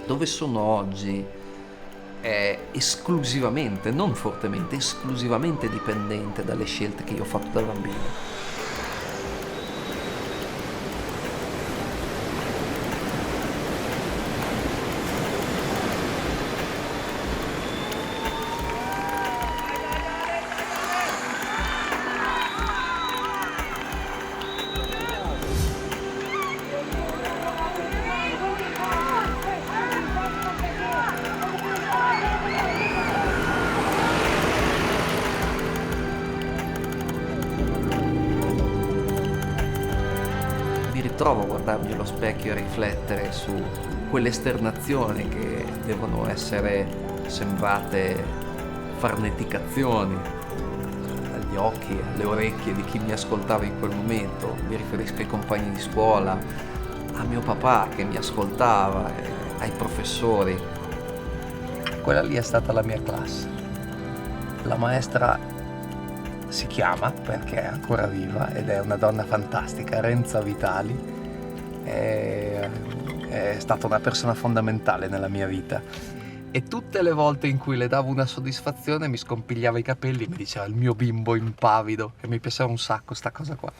Dove sono oggi è esclusivamente, non fortemente, esclusivamente dipendente dalle scelte che io ho fatto da bambino. Mi ritrovo a guardarmi allo specchio e a riflettere su quelle esternazioni che devono essere sembrate farneticazioni agli occhi, alle orecchie di chi mi ascoltava in quel momento. Mi riferisco ai compagni di scuola, a mio papà che mi ascoltava, ai professori. Quella lì è stata la mia classe. La maestra si chiama, perché è ancora viva ed è una donna fantastica, Renza Vitali, è stata una persona fondamentale nella mia vita e tutte le volte in cui le davo una soddisfazione mi scompigliava i capelli e mi diceva il mio bimbo impavido, e mi piaceva un sacco sta cosa qua,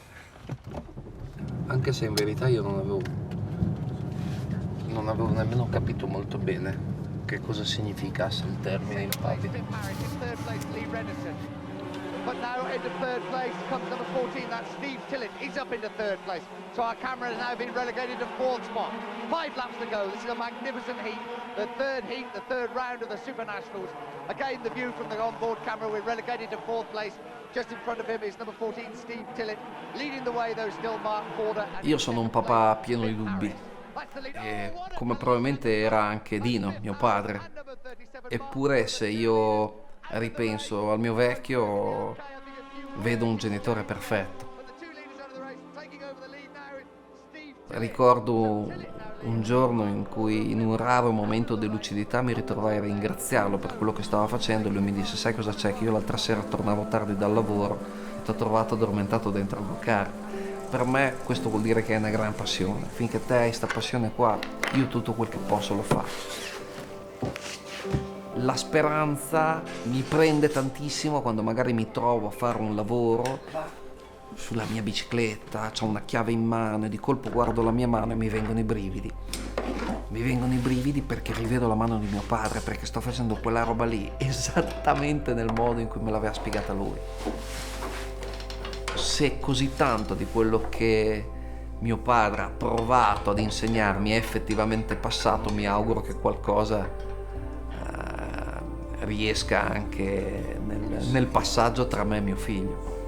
anche se in verità io non avevo nemmeno capito molto bene che cosa significasse il termine impavido. But now into third place comes number 14, that's Steve Tillett. He's up into third place. So our camera has now been relegated to fourth spot. 5 laps to go. This is a magnificent heat. The third round of the Super Nationals. Again, the view from the onboard camera, we're relegated to fourth place. Just in front of him is number 14, Steve Tillett. Leading the way, though, still Mark Forder. Io sono un papà pieno di dubbi, e come probabilmente era anche Dino, mio padre. Eppure se io ripenso al mio vecchio, vedo un genitore perfetto. Ricordo un giorno in cui, in un raro momento di lucidità, mi ritrovai a ringraziarlo per quello che stava facendo e lui mi disse: sai cosa c'è, che io l'altra sera tornavo tardi dal lavoro e ti ho trovato addormentato dentro al car. Per me questo vuol dire che è una gran passione. Finché te hai sta passione qua, io tutto quel che posso lo faccio. La speranza mi prende tantissimo quando magari mi trovo a fare un lavoro sulla mia bicicletta, c'ho una chiave in mano e di colpo guardo la mia mano e mi vengono i brividi. Mi vengono i brividi perché rivedo la mano di mio padre, perché sto facendo quella roba lì esattamente nel modo in cui me l'aveva spiegata lui. Se così tanto di quello che mio padre ha provato ad insegnarmi è effettivamente passato, mi auguro che qualcosa riesca anche nel passaggio tra me e mio figlio.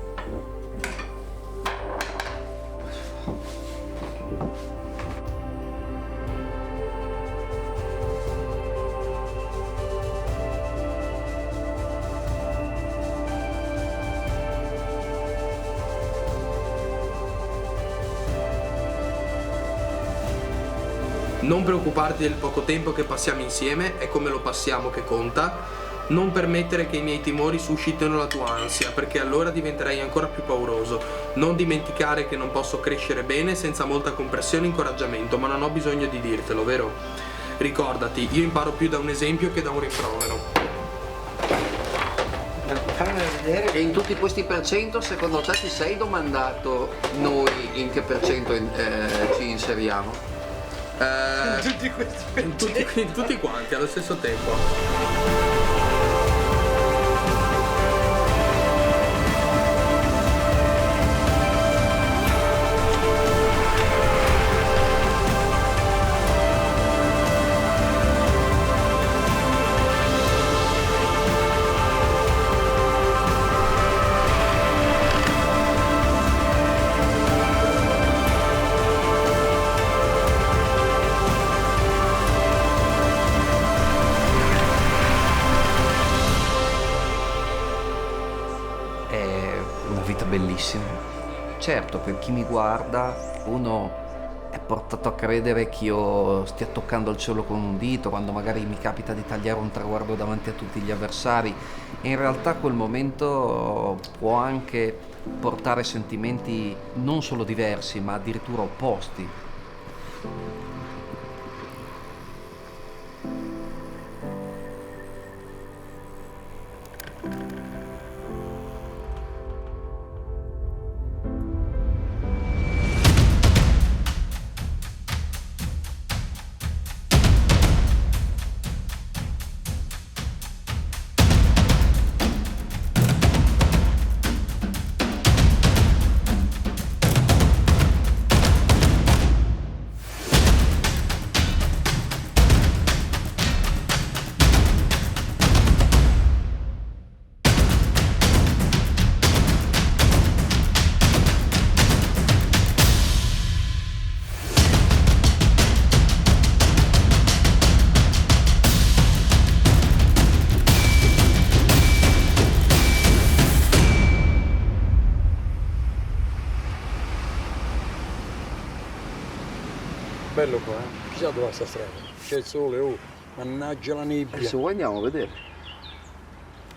Non preoccuparti del poco tempo che passiamo insieme, è come lo passiamo che conta. Non permettere che i miei timori suscitino la tua ansia, perché allora diventerei ancora più pauroso. Non dimenticare che non posso crescere bene senza molta compressione e incoraggiamento, ma non ho bisogno di dirtelo, vero? Ricordati, io imparo più da un esempio che da un rimprovero. E in tutti questi percento, secondo te ti sei domandato noi in che percento ci inseriamo? In tutti quanti allo stesso tempo. bellissimo. Certo, per chi mi guarda, uno è portato a credere che io stia toccando il cielo con un dito quando magari mi capita di tagliare un traguardo davanti a tutti gli avversari. E in realtà quel momento può anche portare sentimenti non solo diversi, ma addirittura opposti. Bello qua, eh? Chissà dove va sta strada. C'è il sole, oh, mannaggia la nebbia. Se vuoi andiamo a vedere.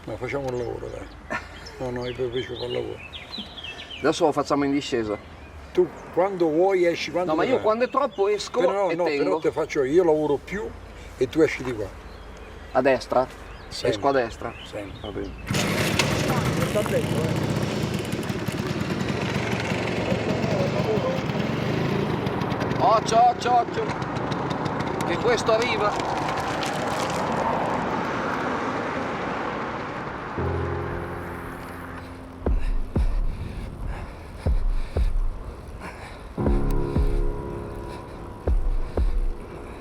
Ma facciamo il lavoro, dai. No, io preferisco fare il lavoro. Adesso lo facciamo in discesa. Tu quando vuoi esci, quando No, ma io vuoi. quando è troppo esco Però, e no, tengo. però te faccio io lavoro più e tu esci di qua. A destra? Sempre. Esco a destra? Sempre. Va bene. Sta dentro, eh. Occhio, che questo arriva.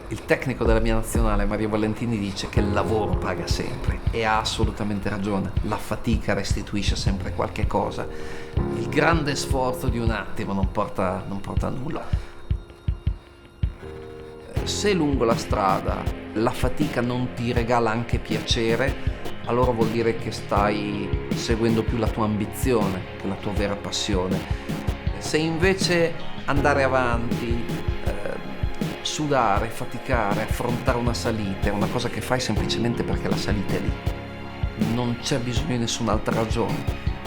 Il tecnico della mia nazionale, Mario Valentini, dice che il lavoro paga sempre e ha assolutamente ragione. La fatica restituisce sempre qualche cosa. Il grande sforzo di un attimo non porta a nulla. Se lungo la strada la fatica non ti regala anche piacere, allora vuol dire che stai seguendo più la tua ambizione che la tua vera passione. Se invece andare avanti, sudare, faticare, affrontare una salita è una cosa che fai semplicemente perché la salita è lì, non c'è bisogno di nessun'altra ragione,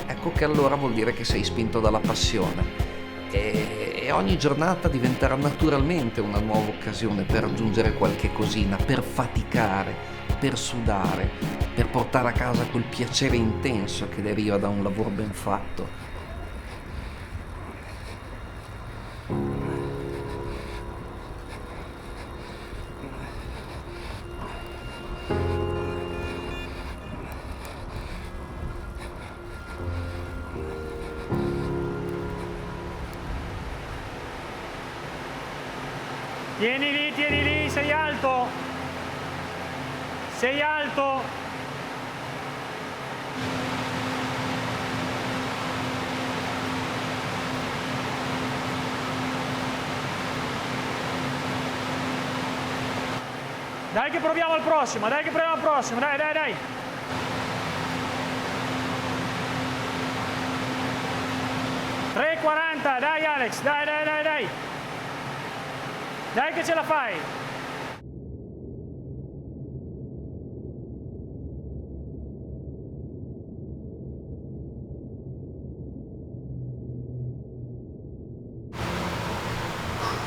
ecco che allora vuol dire che sei spinto dalla passione. E ogni giornata diventerà naturalmente una nuova occasione per raggiungere qualche cosina, per faticare, per sudare, per portare a casa quel piacere intenso che deriva da un lavoro ben fatto. Tieni lì, sei alto! Sei alto! Dai che proviamo al prossimo, dai! 3,40, dai Alex, dai! Dai che ce la fai!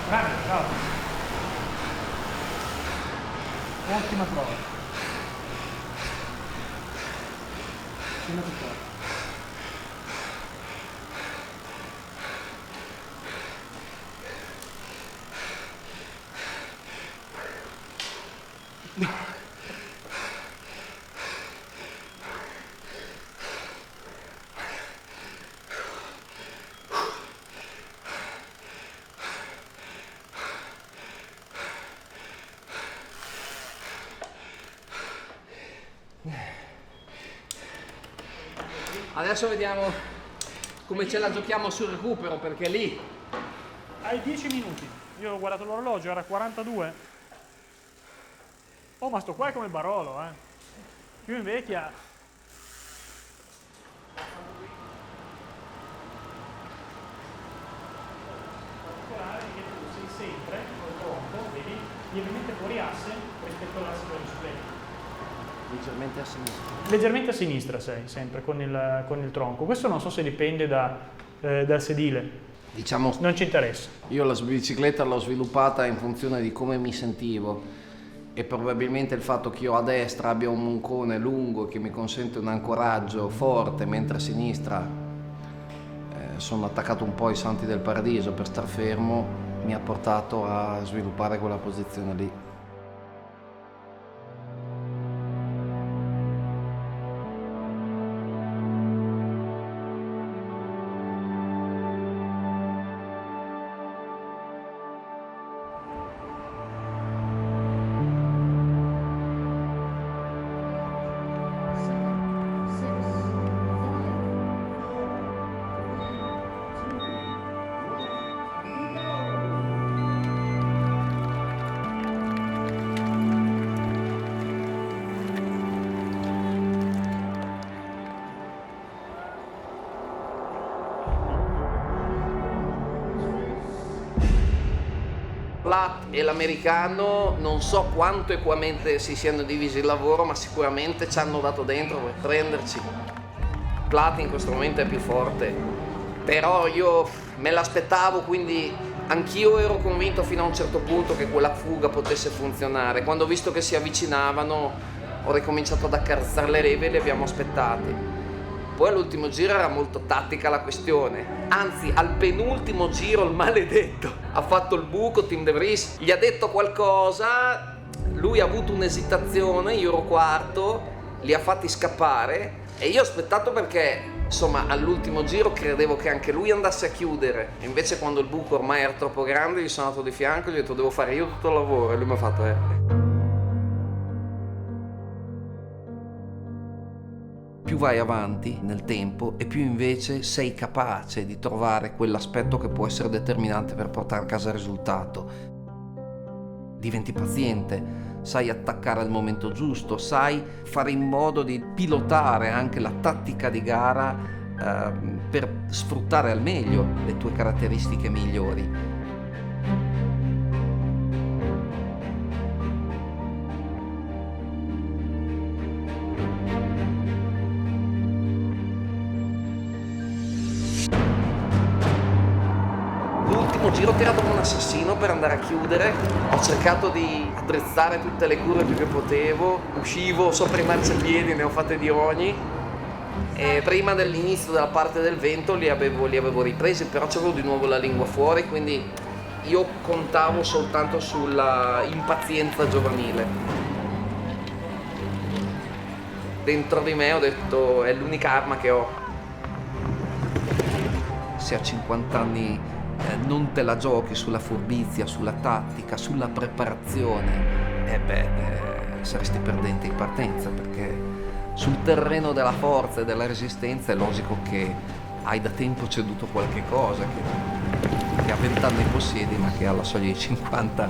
Bravo! Ottima prova! Prima tutto. Adesso vediamo come ce la giochiamo sul recupero, perché lì Hai 10 minuti. Io ho guardato l'orologio, era 42. Oh, ma sto qua è come Barolo, eh. Più invecchia. notare che tu sei sempre col tronco, vedi, lievemente fuori asse rispetto all'asse del supplente. Leggermente a sinistra. Leggermente a sinistra sei sempre con il tronco. Questo non so se dipende dal sedile. Diciamo, Non ci interessa. io la bicicletta l'ho sviluppata in funzione di come mi sentivo e probabilmente il fatto che io a destra abbia un moncone lungo che mi consente un ancoraggio forte, mentre a sinistra sono attaccato un po' ai Santi del Paradiso per star fermo, mi ha portato a sviluppare quella posizione lì. Platt e l'americano non so quanto equamente si siano divisi il lavoro, ma sicuramente ci hanno dato dentro per prenderci. Platt in questo momento è più forte, però io me l'aspettavo, quindi anch'io ero convinto fino a un certo punto che quella fuga potesse funzionare. Quando ho visto che si avvicinavano ho ricominciato ad accarezzare le leve e li abbiamo aspettati. Poi all'ultimo giro era molto tattica la questione, anzi al penultimo giro il maledetto ha fatto il buco, Tim De Vries gli ha detto qualcosa, lui ha avuto un'esitazione, io ero quarto, li ha fatti scappare e io ho aspettato perché insomma all'ultimo giro credevo che anche lui andasse a chiudere, e invece quando il buco ormai era troppo grande gli sono andato di fianco e gli ho detto devo fare io tutto il lavoro e lui mi ha fatto Più vai avanti nel tempo e più invece sei capace di trovare quell'aspetto che può essere determinante per portare a casa il risultato. Diventi paziente, sai attaccare al momento giusto, sai fare in modo di pilotare anche la tattica di gara per sfruttare al meglio le tue caratteristiche migliori. Giro tirato come un assassino per andare a chiudere, ho cercato di attrezzare tutte le curve più che potevo, uscivo sopra i marciapiedi, ne ho fatte di ogni, e prima dell'inizio della parte del vento li avevo ripresi, però c'avevo di nuovo la lingua fuori, quindi io contavo soltanto sulla impazienza giovanile. Dentro di me ho detto è l'unica arma che ho. Se a 50 anni non te la giochi sulla furbizia, sulla tattica, sulla preparazione, saresti perdente in partenza, perché sul terreno della forza e della resistenza è logico che hai da tempo ceduto qualche cosa che a 20 anni possiedi, ma che alla soglia di 50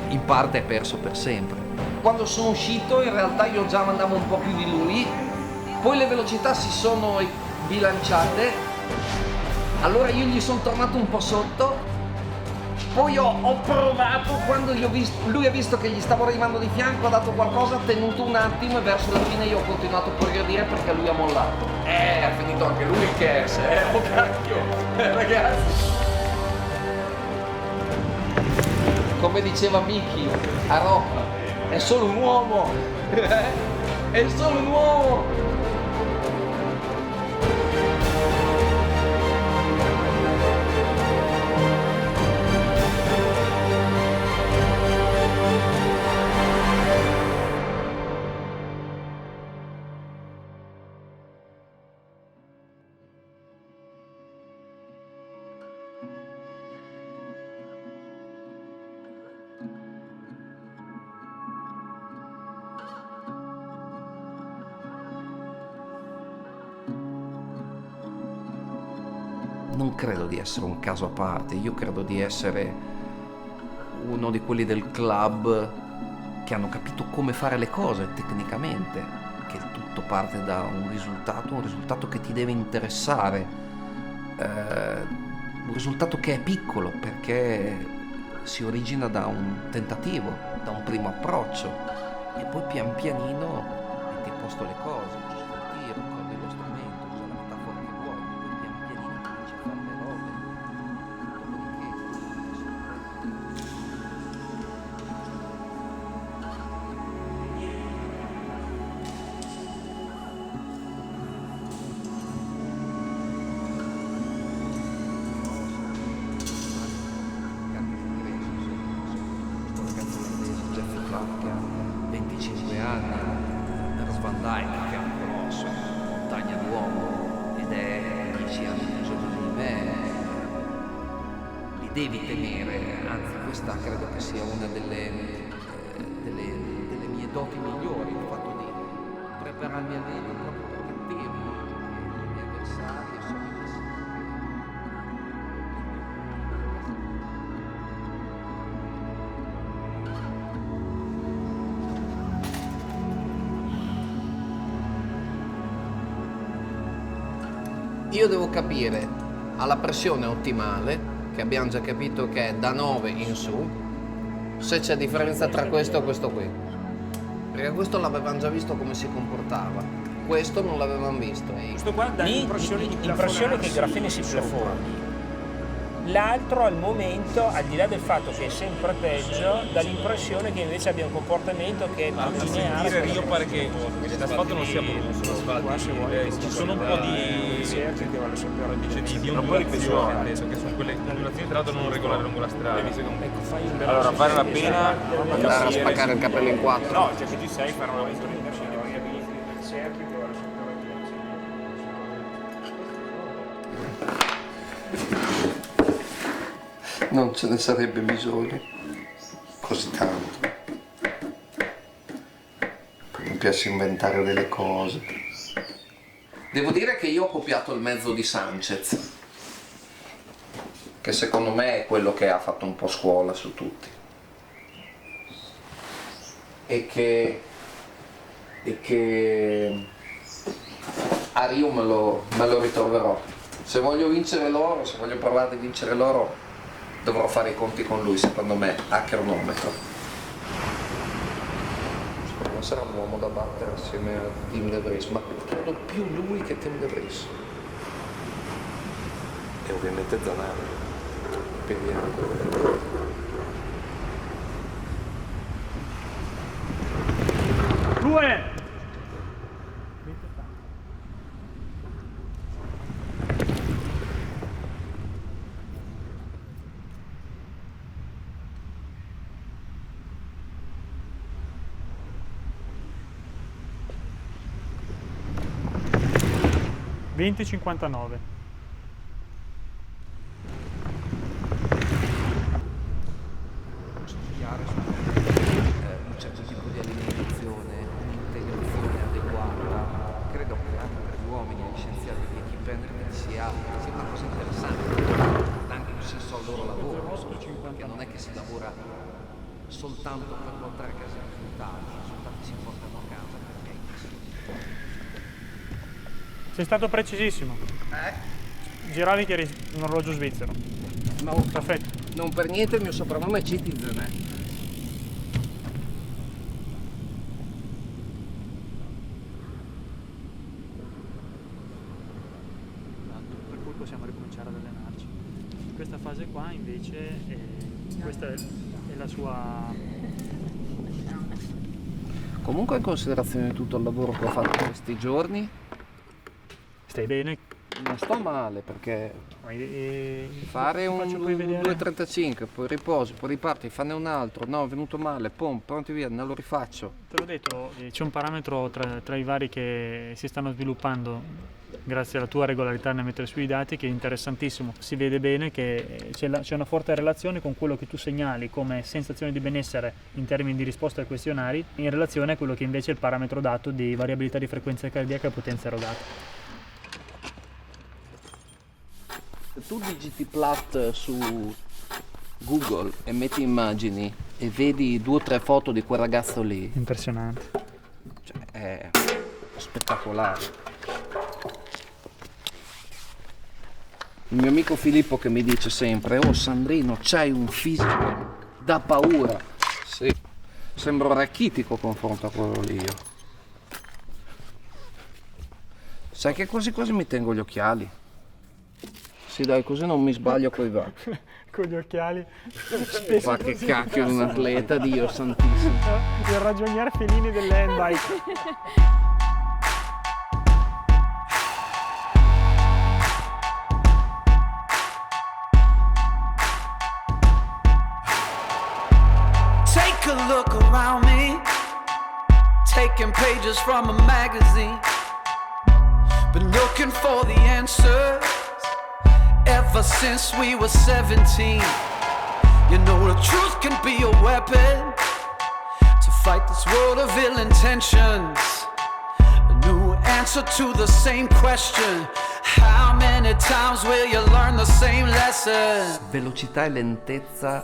in parte è perso per sempre. Quando sono uscito in realtà io già andavo un po' più di lui, poi le velocità si sono bilanciate. Allora io gli sono tornato un po' sotto, poi ho provato, quando lui ha visto che gli stavo arrivando di fianco, ha dato qualcosa, ha tenuto un attimo e verso la fine io ho continuato a progredire perché lui ha mollato. Ha finito anche lui che oh cacchio, ragazzi. Come diceva Mickey a Rocca, è solo un uomo, è solo un uomo. Non credo di essere un caso a parte, io credo di essere uno di quelli del club che hanno capito come fare le cose tecnicamente, che tutto parte da un risultato che ti deve interessare, Un risultato che è piccolo perché si origina da un tentativo, da un primo approccio e poi pian pianino metti a posto le cose, usi il tiro, corri lo strumento, usa la metafora che vuoi, poi pian pianino cominci a fare le robe. Che ha 25 anni, Ernst van Dijk che è un colosso, una montagna d'uomo ed è 10 anni più giovane di me, li devi tenere, anzi questa credo che sia una delle mie doti migliori, il fatto di prepararmi a meglio proprio per capirmi, che i miei avversari sono i Io devo capire alla pressione ottimale, che abbiamo già capito che è da 9 in su, se c'è differenza tra questo e questo qui. Perché questo l'avevamo già visto come si comportava, questo non l'avevamo visto. Questo qua dà l'impressione che il grafene si plafoni. L'altro al momento, al di là del fatto che è sempre peggio, dà l'impressione che invece abbia un comportamento che è più lineare. Io pare che l'asfalto non sia proprio ci sono un po' di ondulazioni, nel senso che sono quelle ondulazioni tra l'altro non regolari lungo la strada. Allora vale la pena andare a spaccare il capello in quattro. No, cioè che ci sei fare una lettura di Non ce ne sarebbe bisogno così tanto. Poi mi piace inventare delle cose. Devo dire che io ho copiato il mezzo di Sanchez, che secondo me è quello che ha fatto un po' scuola su tutti. E che a Rio me lo ritroverò. Se voglio vincere l'oro, se voglio parlare di vincere l'oro, dovrò fare i conti con lui, secondo me, a cronometro. Non sarà un uomo da battere assieme a Tim De Vries, ma credo più lui che Tim De Vries. E ovviamente Zanardi. Speriamo. Due! $20,59. Consigliare un certo tipo di alimentazione, un'integrazione adeguata. Credo che anche per gli uomini, gli scienziati di independent sia una cosa interessante, anche in senso al loro lavoro, perché non è che si lavora soltanto per portare a casa i risultati si portano a casa perché Sei stato precisissimo. Giravi che eri un orologio svizzero. no, Perfetto. non per niente il mio soprannome è Citizen. Per cui possiamo ricominciare ad allenarci. In questa fase qua invece questa è la sua... Comunque in considerazione di tutto il lavoro che ho fatto questi giorni, Stai bene? non sto male perché fare un faccio poi vedere. 2,35, poi riposi, poi riparti, fanne un altro, no, è venuto male, pom, pronti via, non lo rifaccio. Te l'ho detto, c'è un parametro tra i vari che si stanno sviluppando grazie alla tua regolarità nel mettere sui dati che è interessantissimo. Si vede bene che c'è una forte relazione con quello che tu segnali come sensazione di benessere in termini di risposta ai questionari in relazione a quello che invece è il parametro dato di variabilità di frequenza cardiaca e potenza erogata. Se tu digiti Platt su Google e metti immagini e vedi 2 o 3 foto di quel ragazzo lì, Impressionante. cioè, è spettacolare. Il mio amico Filippo che mi dice sempre: oh Sandrino, c'hai un fisico da paura. Sì, sembro rachitico confronto a quello lì io. Sai che quasi quasi mi tengo gli occhiali. Sì dai, così non mi sbaglio coi va. Con gli occhiali. Ma che cacchio di un atleta, Dio santissimo. Il ragionier Fellini dell'handbike. Take a look around me, taking pages from a magazine. Been looking for the answers ever since we were 17. You know the truth can be a weapon to fight this world of ill intentions. A new answer to the same question. How many times will you learn the same lesson? Velocità e lentezza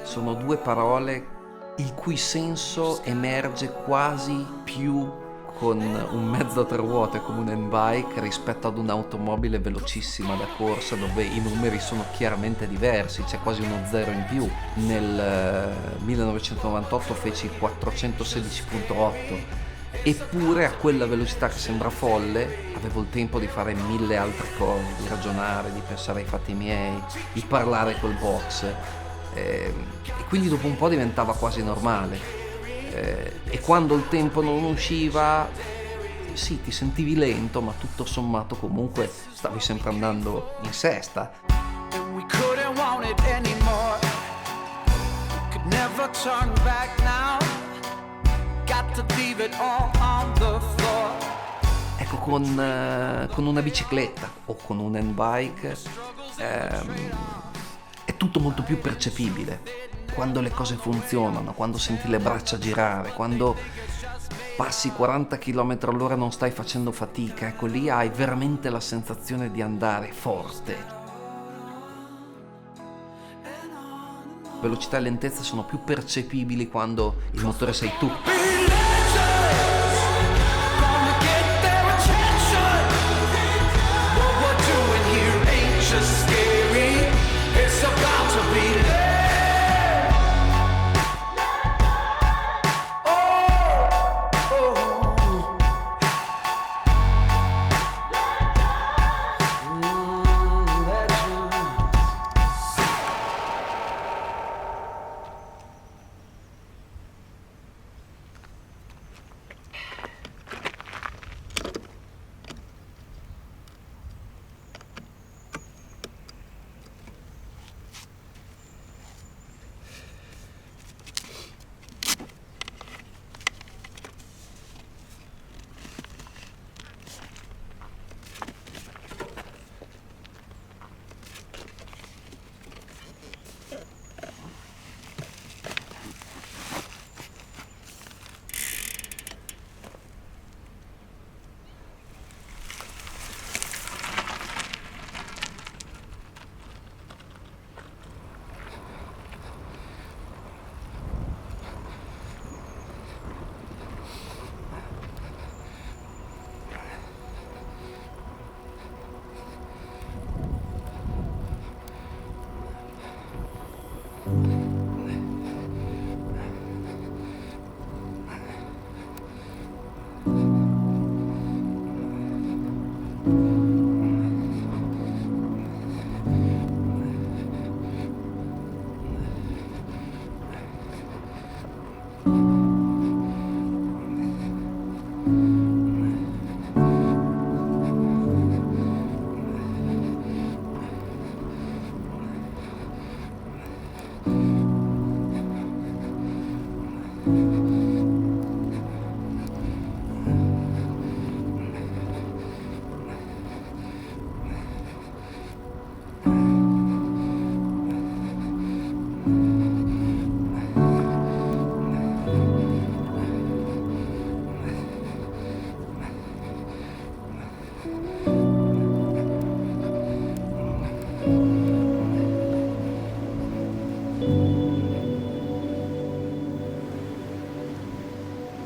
sono due parole il cui senso emerge quasi più con un mezzo a tre ruote come un handbike rispetto ad un'automobile velocissima da corsa dove i numeri sono chiaramente diversi, c'è quasi uno zero in più. Nel 1998 feci 416.8, eppure a quella velocità che sembra folle avevo il tempo di fare 1000 altre cose, di ragionare, di pensare ai fatti miei, di parlare col box, e quindi dopo un po' diventava quasi normale. E quando il tempo non usciva, sì, ti sentivi lento, ma tutto sommato comunque stavi sempre andando in sesta. Ecco, con una bicicletta o con un handbike è tutto molto più percepibile. Quando le cose funzionano, quando senti le braccia girare, quando passi 40 km all'ora non stai facendo fatica, ecco lì hai veramente la sensazione di andare forte. Velocità e lentezza sono più percepibili quando il motore sei tu.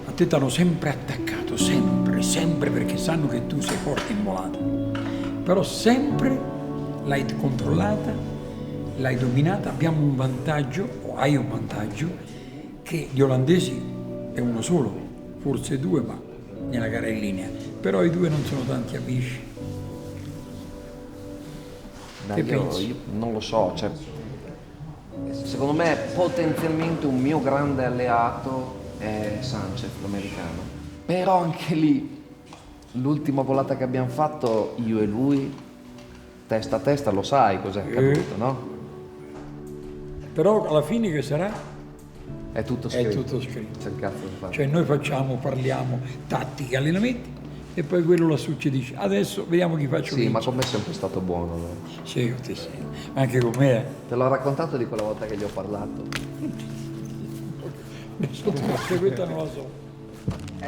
A te t'hanno sempre attaccato, sempre, sempre, perché sanno che tu sei forte in volata. Però sempre l'hai controllata, l'hai dominata, abbiamo un vantaggio, o hai un vantaggio, che gli olandesi è uno solo, forse due, ma nella gara in linea, però i due non sono tanti amici. Io non lo so, cioè, secondo me potenzialmente un mio grande alleato è Sanchez, l'americano, però anche lì l'ultima volata che abbiamo fatto io e lui testa a testa, lo sai cos'è accaduto, no? Però alla fine che sarà? È tutto scritto. È tutto scritto. C'è il cazzo da fare. Cioè noi parliamo tattiche, allenamenti e poi quello lassù ci dice adesso vediamo chi faccio Sì, vince. ma con me è sempre stato buono. No? Sì, ma anche con me. Te l'ho raccontato di quella volta che gli ho parlato. Se questa non la so.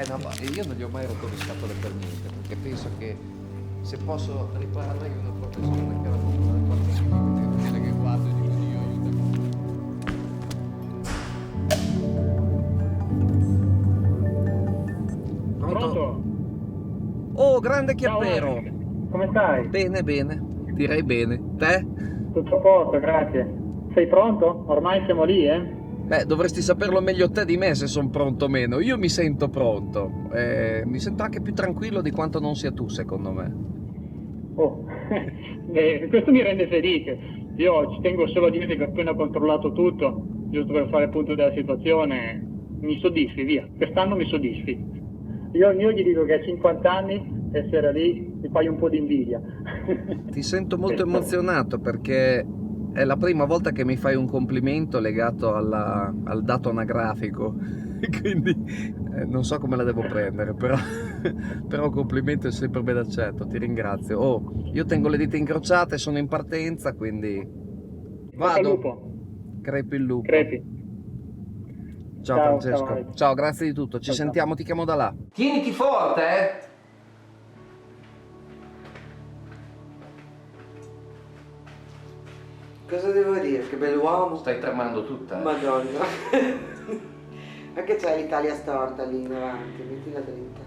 No, ma io non gli ho mai rotto le scatole per niente, perché penso che se posso riparare una professione che era qualche che guardo e dico Dio aiuta. Pronto? Oh, grande Chiappero! Come stai? Bene, direi bene. Te? Tutto a posto, grazie. Sei pronto? Ormai siamo lì, eh? Beh, dovresti saperlo meglio te di me se sono pronto o meno. Io mi sento pronto. Mi sento anche più tranquillo di quanto non sia tu, secondo me. Oh, questo mi rende felice. Io ci tengo solo a dirti che ho appena controllato tutto, giusto per fare punto della situazione. Mi soddisfi, via. Quest'anno mi soddisfi. Io al mio gli dico che a 50 anni essere lì mi fai un po' di invidia. Ti sento molto emozionato perché è la prima volta che mi fai un complimento legato al dato anagrafico, quindi non so come la devo prendere, però un complimento è sempre ben accetto, ti ringrazio. Oh, io tengo le dita incrociate, sono in partenza, quindi vado. Crepi il lupo. Crepi. Ciao Francesco. Ciao, grazie di tutto, ci sentiamo, ti chiamo da là. Tieniti forte, eh! Cosa devo dire? Che bell'uomo. Stai tremando tutta. Madonna. Anche c'è l'Italia storta lì in avanti, mettila dritta.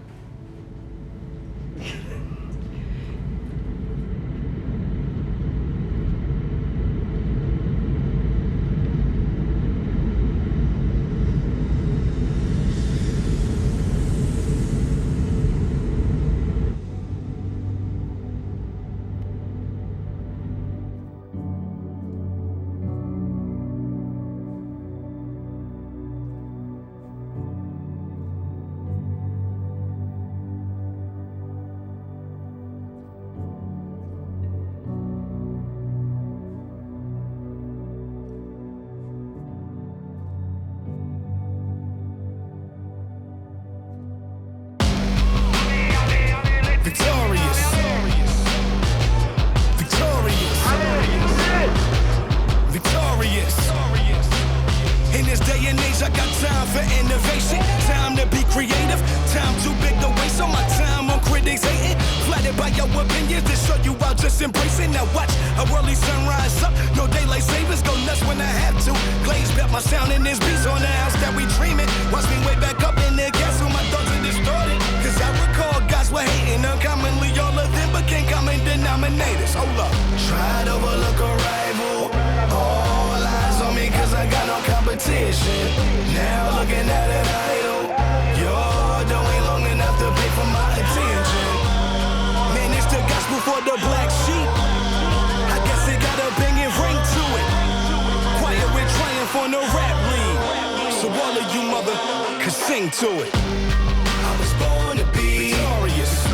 Sing to it. I was born to be victorious.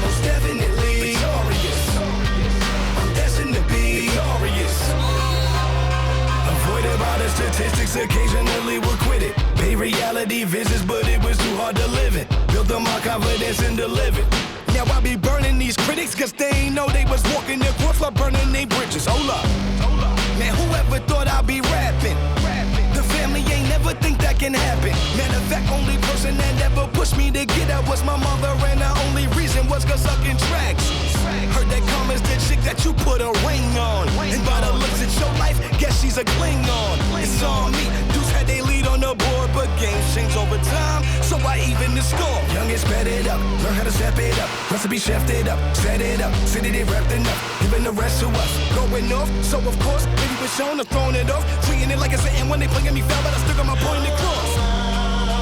Most definitely victorious. I'm destined to be victorious. Avoided by the statistics, occasionally we're quitted. Pay reality visits, but it was too hard to live it. Built up my confidence and delivered. Now I be burning these critics, cause they ain't know they was walking their course while burning their bridges. Hold up. Man, whoever thought I'd be rapping? The family ain't never think that can happen. Matter of fact, only person that ever pushed me to get out was my mother, and the only reason was cause sucking tracks. Heard that Karma's the chick that you put a ring on. And by the looks at your life, guess she's a Klingon. It's on me. Dudes had they lead on on the board, but games change over time, so I even the score. Young is sped it up, learn how to step it up, recipe chefed it up, set it up, sit it wrapped enough, giving the rest to us, going off, so of course, maybe we're shown to throwing it off, treating it like it's an when they playing me foul, but I still got my point across.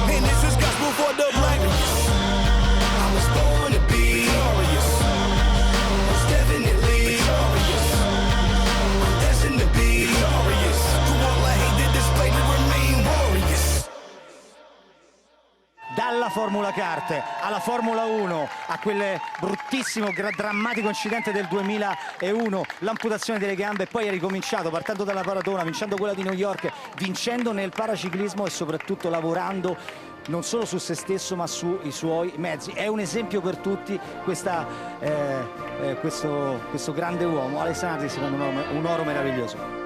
And this is gospel for the black. I was born to be glorious, most definitely glorious. I'm destined to be glorious. Through all I hated, display to remain warriors. Dalla Formula Kart alla Formula 1, a quel bruttissimo, drammatico incidente del 2001, l'amputazione delle gambe, e poi è ricominciato partendo dalla maratona, vincendo quella di New York, vincendo nel paraciclismo e soprattutto lavorando non solo su se stesso ma sui suoi mezzi. È un esempio per tutti questo grande uomo. Alessandri, secondo me un oro meraviglioso.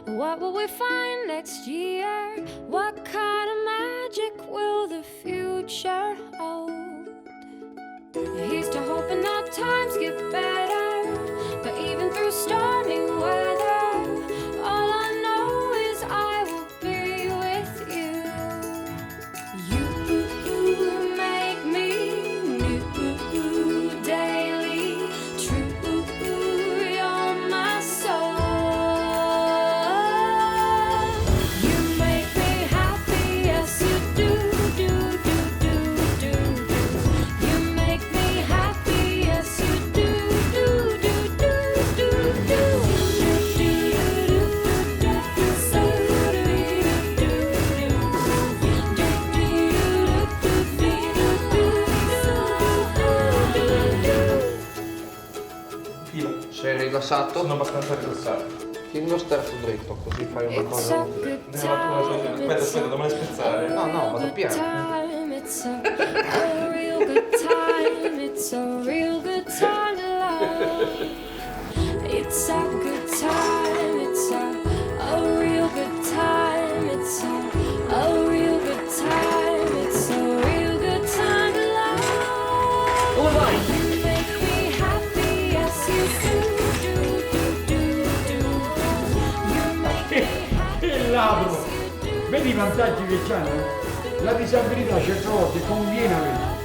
What will we find next year? What kind of magic will the future hold? Here's to hoping that times get better, but even through stormy weather, all I know is I will be with you. You make me new daily, true, you're my soul. You make me happy, yes you do, do, do, do, do, do. You make me happy, yes you do, do, do, do, do, do, do, do, do, do, so do, do, do, Sei rilassato? Sono abbastanza rilassato. Tieni lo sterzo dritto, così fai una cosa. Aspetta, dovrei spezzare. No, vado piano. It's a real good time, it's a real good time to love. It's a good time, it's a real good time, it's a real good time, it's a real good time to love. You make me happy, yes you do. You make me happy. Che ladro! Vedi i vantaggi che c'hanno? La disabilità certe volte conviene avere.